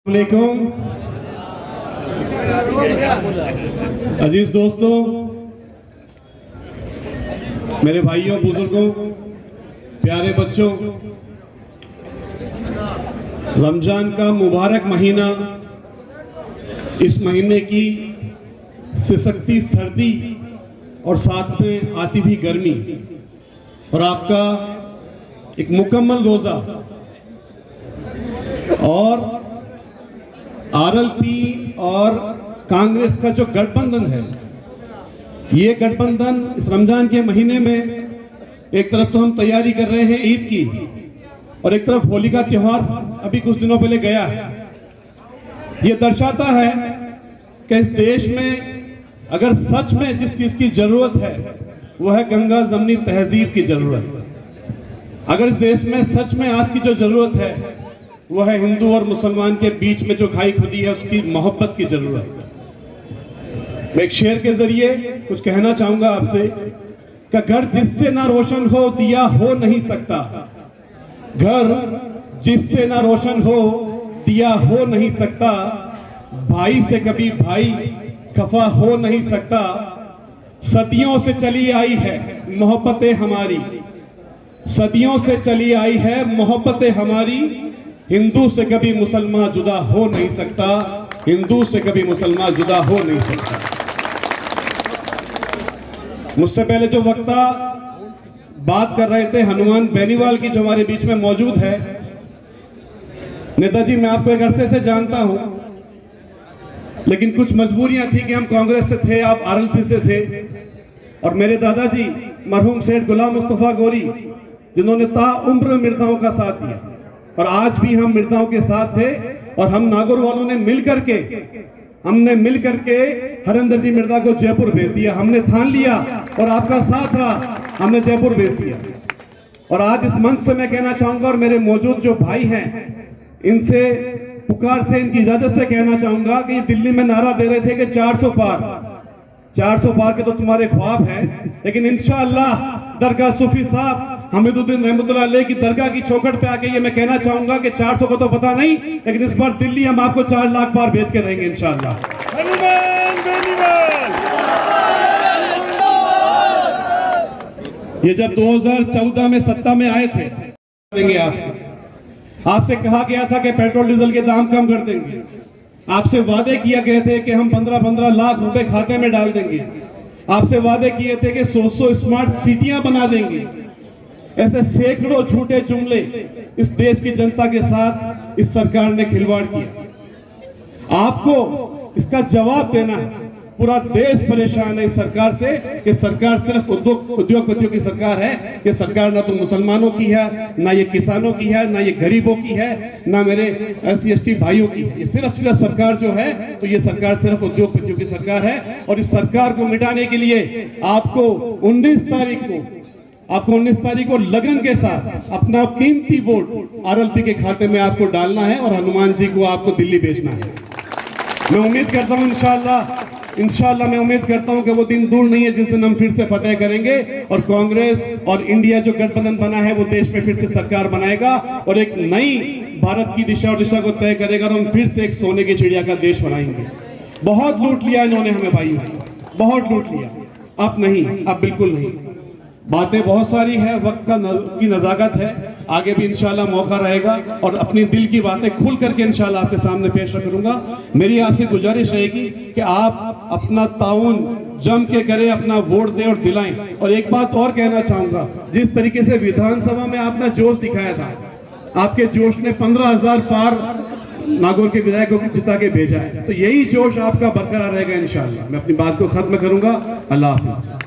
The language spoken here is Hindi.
वालेकुम अजीज दोस्तों, मेरे भाइयों, बुजुर्गों, प्यारे बच्चों, रमजान का मुबारक महीना, इस महीने की सिसकती सर्दी और साथ में आती हुई गर्मी और आपका एक मुकम्मल रोजा और आरएलपी और कांग्रेस का जो गठबंधन है, ये गठबंधन इस रमजान के महीने में एक तरफ तो हम तैयारी कर रहे हैं ईद की और एक तरफ होली का त्योहार अभी कुछ दिनों पहले गया है। ये दर्शाता है कि इस देश में अगर सच में जिस चीज की जरूरत है वो है गंगा जमनी तहजीब की जरूरत। अगर इस देश में सच में आज की जो जरूरत है वो है हिंदू और मुसलमान के बीच में जो खाई खुदी है उसकी मोहब्बत की जरूरत। मैं एक शेर के जरिए कुछ कहना चाहूंगा आपसे कि घर जिससे ना रोशन हो दिया हो नहीं सकता, घर जिससे ना रोशन हो दिया हो नहीं सकता, भाई से कभी भाई खफा हो नहीं सकता। सदियों से चली आई है मोहब्बतें हमारी, सदियों से चली आई है मोहब्बतें हमारी। हिंदू से कभी मुसलमान जुदा हो नहीं सकता, हिंदू से कभी मुसलमान जुदा हो नहीं सकता। मुझसे पहले जो वक्ता बात कर रहे थे हनुमान बेनीवाल की, जो हमारे बीच में मौजूद है, नेताजी मैं आपको एक अरसे से जानता हूं, लेकिन कुछ मजबूरियां थी कि हम कांग्रेस से थे, आप आरएलपी से थे, और मेरे दादाजी मरहूम सेठ गुलाम मुस्तफा गोरी जिन्होंने ताउम्र मिर्जाओं का साथ दिया, और आज भी हम मिर्जाओं के साथ थे, और हम नागौर वालों ने हमने मिलकर के हरिंदर जी मिर्जा को जयपुर भेज दिया। हमने ठान लिया और आपका साथ रहा, हमने जयपुर भेज दिया। और आज इस मंच से मैं कहना चाहूंगा, और मेरे मौजूद जो भाई हैं इनसे पुकार से, इनकी इजाजत से कहना चाहूंगा कि ये दिल्ली में नारा दे रहे थे कि 400 पार के तो तुम्हारे ख्वाब हैं, लेकिन इंशाअल्लाह दरगाह सूफी साहब हमीदुद्दीन रहमतुल्लाह अलैह की दरगाह की चौखट पे आके ये मैं कहना चाहूंगा कि 400 को तो पता नहीं, लेकिन इस बार दिल्ली हम आपको 4 लाख पार भेज के रहेंगे इंशाअल्लाह। ये जब 2014 में सत्ता में आए थे, देंगे आपसे कहा गया था कि पेट्रोल डीजल के दाम कम कर देंगे, आपसे वादे किया गए थे कि हम 15-15 लाख रुपए खाते में डाल देंगे, आपसे वादे किए थे कि 100 स्मार्ट सिटियां बना देंगे। ऐसे सैकड़ों झूठे जुमले इस देश की जनता के साथ इस सरकार ने खिलवाड़ किया। आपको इसका जवाब देना है। पूरा देश परेशान है इस सरकार से कि सरकार सिर्फ उद्योगपतियों की सरकार है। ये सरकार ना तो मुसलमानों की है, ना ये किसानों की है, ना ये गरीबों की है, ना मेरे SC/ST भाइयों की है। ये सिर्फ सरकार जो है, तो ये सरकार सिर्फ उद्योगपतियों की सरकार है। और इस सरकार को मिटाने के लिए आपको 19 तारीख को लगन के साथ अपना कीमती वोट आरएलपी के खाते में आपको डालना है और हनुमान जी को आपको दिल्ली भेजना है। मैं उम्मीद करता हूं इंशाअल्लाह मैं उम्मीद करता हूं कि वो दिन दूर नहीं है जिस दिन हम फिर से फतेह करेंगे और कांग्रेस और इंडिया जो गठबंधन बना है वो देश में फिर से सरकार बनाएगा और एक नई भारत की दिशा को तय करेगा और हम फिर से एक सोने की चिड़िया का देश बनाएंगे। बहुत लूट लिया इन्होंने हमें भाई, बहुत लूट लिया। अब नहीं, अब बिल्कुल नहीं। बातें बहुत सारी है, वक्त की नजाकत है, आगे भी इंशाल्लाह मौका रहेगा और अपनी दिल की बातें खुल करके इंशाल्लाह आपके सामने पेश करूंगा। मेरी आपसे गुजारिश रहेगी कि आप अपना ताउन जम के करें, अपना वोट दें और दिलाएं। और एक बात और कहना चाहूंगा, जिस तरीके से विधानसभा में आपने जोश दिखाया था, आपके जोश ने 15,000 पार नागौर के विधायकों को जिता के भेजा है, तो यही जोश आपका बरकरार रहेगा इंशाल्लाह। मैं अपनी बात को खत्म करूंगा। अल्लाह हाफिज।